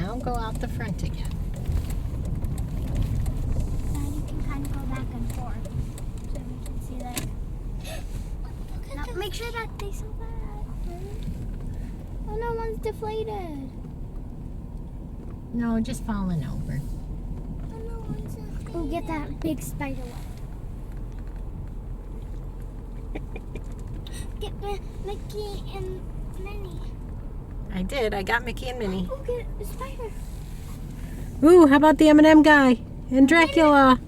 now go out the front again. Now you can kind of go back and forth so we can see that. Now, make sure that they saw that. Oh no, one's deflated. No, just falling over. Oh no, one's deflated. Oh, get that big spider web. Get Mickey and Minnie. I did. I got Mickey and Minnie. Oh, get a spider. Ooh, how about the M&M guy? And Dracula.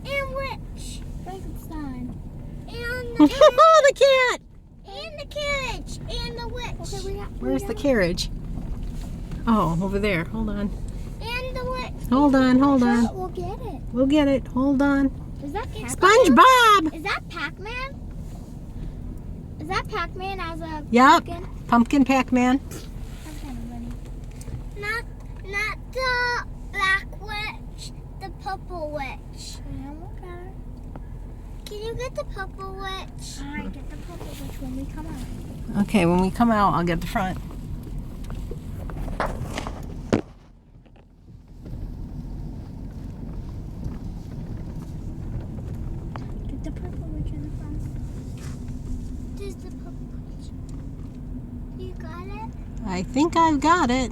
And witch. Frankenstein. And Oh, the cat. and the carriage. And the witch. Okay, Where's the carriage? Oh, over there. Hold on. And the witch. Hold on, hold on. We'll get it. We'll get it. Hold on. Is that Pac-Man? SpongeBob! Is that Pac-Man? Is that Pac-Man as a Yup. pumpkin? Pumpkin Pac-Man. Not the black witch, the purple witch. Can you get the purple witch? Alright, get the purple witch when we come out. Okay, when we come out, I'll get the front. Get the purple witch in the front. There's the purple witch. You got it? I think I've got it.